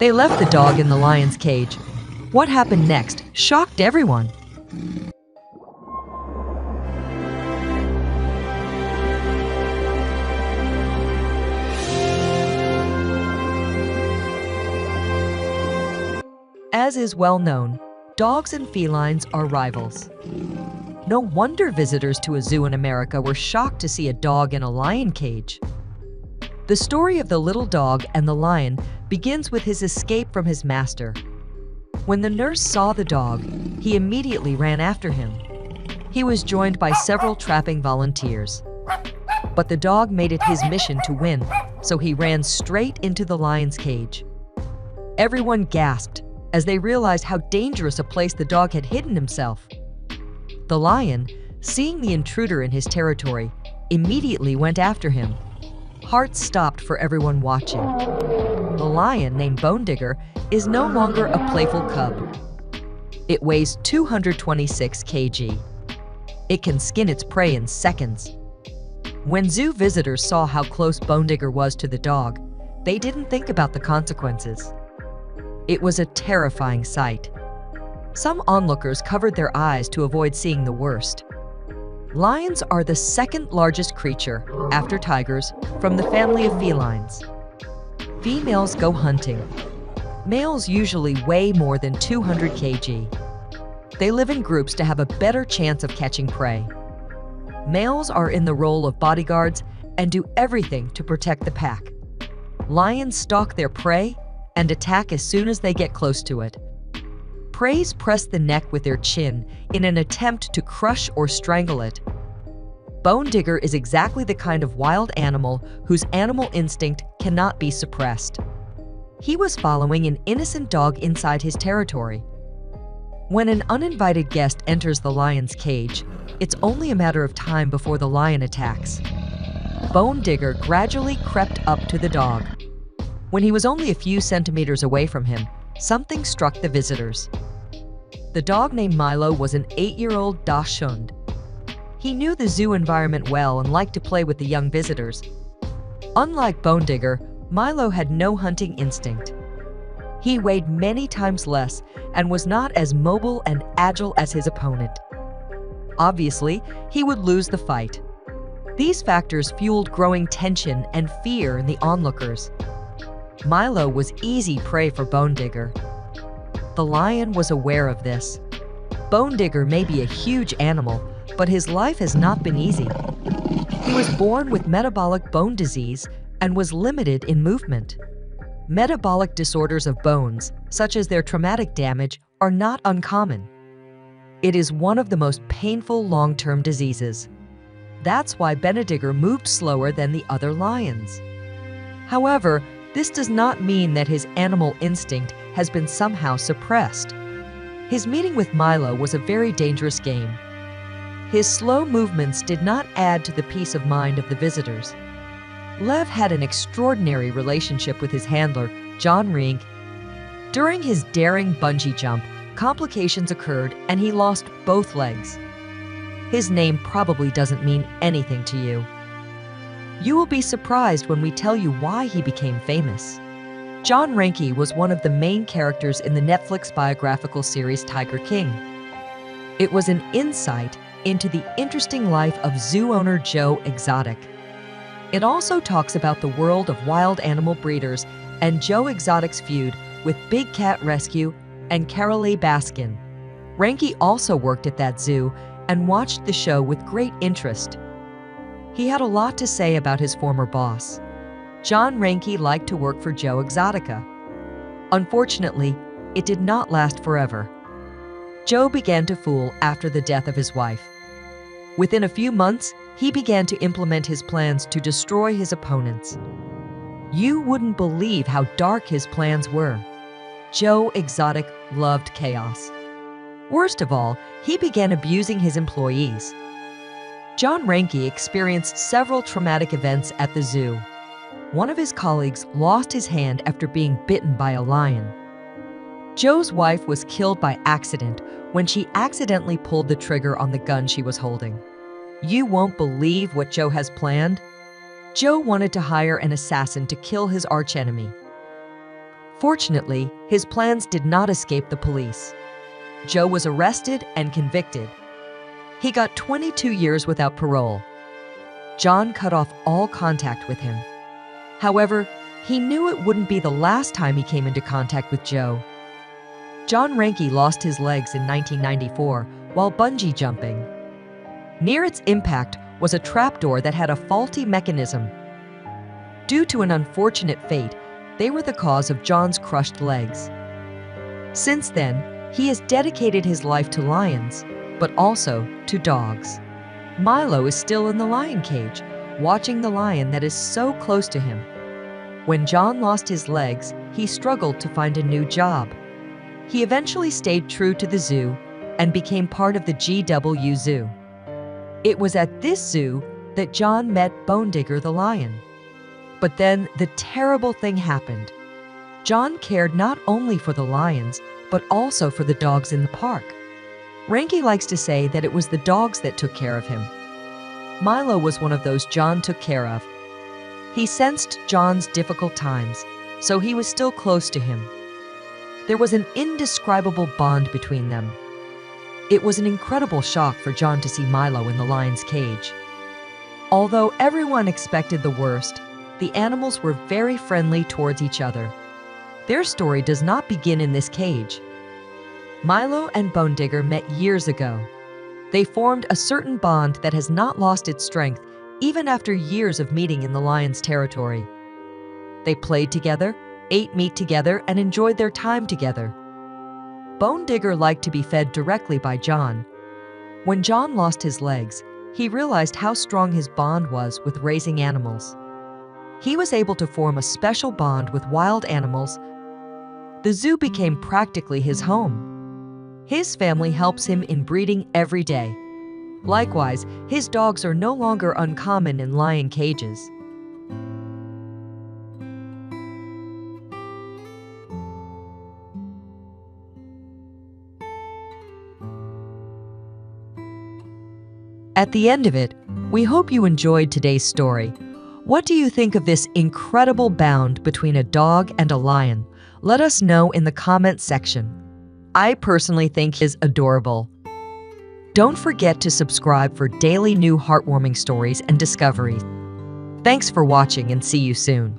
They left the dog in the lion's cage. What happened next shocked everyone. As is well known, dogs and felines are rivals. No wonder visitors to a zoo in America were shocked to see a dog in a lion cage. The story of the little dog and the lion begins with his escape from his master. When the nurse saw the dog, he immediately ran after him. He was joined by several trapping volunteers. But the dog made it his mission to win, so he ran straight into the lion's cage. Everyone gasped as they realized how dangerous a place the dog had hidden himself. The lion, seeing the intruder in his territory, immediately went after him. Hearts stopped for everyone watching. The lion, named Bone Digger, is no longer a playful cub. It weighs 226 kg. It can skin its prey in seconds. When zoo visitors saw how close Bone Digger was to the dog, they didn't think about the consequences. It was a terrifying sight. Some onlookers covered their eyes to avoid seeing the worst. Lions are the second largest creature, after tigers, from the family of felines. Females go hunting. Males usually weigh more than 200 kg. They live in groups to have a better chance of catching prey. Males are in the role of bodyguards and do everything to protect the pack. Lions stalk their prey and attack as soon as they get close to it. Preys press the neck with their chin in an attempt to crush or strangle it. Bone Digger is exactly the kind of wild animal whose animal instinct cannot be suppressed. He was following an innocent dog inside his territory. When an uninvited guest enters the lion's cage, it's only a matter of time before the lion attacks. Bone Digger gradually crept up to the dog. When he was only a few centimeters away from him, something struck the visitors. The dog named Milo was an 8-year-old Dachshund. He knew the zoo environment well and liked to play with the young visitors. Unlike Bone Digger, Milo had no hunting instinct. He weighed many times less and was not as mobile and agile as his opponent. Obviously, he would lose the fight. These factors fueled growing tension and fear in the onlookers. Milo was easy prey for Bone Digger. The lion was aware of this. Bone Digger may be a huge animal, but his life has not been easy. He was born with metabolic bone disease and was limited in movement. Metabolic disorders of bones, such as their traumatic damage, are not uncommon. It is one of the most painful long-term diseases. That's why Benediger moved slower than the other lions. However, this does not mean that his animal instinct has been somehow suppressed. His meeting with Milo was a very dangerous game. His slow movements did not add to the peace of mind of the visitors. Lev had an extraordinary relationship with his handler, John Rink. During his daring bungee jump, complications occurred and he lost both legs. His name probably doesn't mean anything to you. You will be surprised when we tell you why he became famous. John Reinke was one of the main characters in the Netflix biographical series Tiger King. It was an insight into the interesting life of zoo owner Joe Exotic. It also talks about the world of wild animal breeders and Joe Exotic's feud with Big Cat Rescue and Carolee Baskin. Reinke also worked at that zoo and watched the show with great interest. He had a lot to say about his former boss. John Reinke liked to work for Joe Exotica. Unfortunately, it did not last forever. Joe began to fool after the death of his wife. Within a few months, he began to implement his plans to destroy his opponents. You wouldn't believe how dark his plans were. Joe Exotic loved chaos. Worst of all, he began abusing his employees. John Reinke experienced several traumatic events at the zoo. One of his colleagues lost his hand after being bitten by a lion. Joe's wife was killed by accident when she accidentally pulled the trigger on the gun she was holding. You won't believe what Joe has planned. Joe wanted to hire an assassin to kill his archenemy. Fortunately, his plans did not escape the police. Joe was arrested and convicted. He got 22 years without parole. John cut off all contact with him. However, he knew it wouldn't be the last time he came into contact with Joe. John Reinke lost his legs in 1994 while bungee jumping. Near its impact was a trapdoor that had a faulty mechanism. Due to an unfortunate fate, they were the cause of John's crushed legs. Since then, he has dedicated his life to lions, but also to dogs. Milo is still in the lion cage, watching the lion that is so close to him. When John lost his legs, he struggled to find a new job. He eventually stayed true to the zoo and became part of the GW Zoo. It was at this zoo that John met Bone Digger the lion. But then the terrible thing happened. John cared not only for the lions, but also for the dogs in the park. Reinke likes to say that it was the dogs that took care of him. Milo was one of those John took care of. He sensed John's difficult times, so he was still close to him. There was an indescribable bond between them. It was an incredible shock for John to see Milo in the lion's cage. Although everyone expected the worst, the animals were very friendly towards each other. Their story does not begin in this cage. Milo and Bone Digger met years ago. They formed a certain bond that has not lost its strength even after years of meeting in the lion's territory. They played together, ate meat together, and enjoyed their time together. Bone Digger liked to be fed directly by John. When John lost his legs, he realized how strong his bond was with raising animals. He was able to form a special bond with wild animals. The zoo became practically his home. His family helps him in breeding every day. Likewise, his dogs are no longer uncommon in lion cages. At the end of it, we hope you enjoyed today's story. What do you think of this incredible bond between a dog and a lion? Let us know in the comments section. I personally think he is adorable. Don't forget to subscribe for daily new heartwarming stories and discoveries. Thanks for watching and see you soon.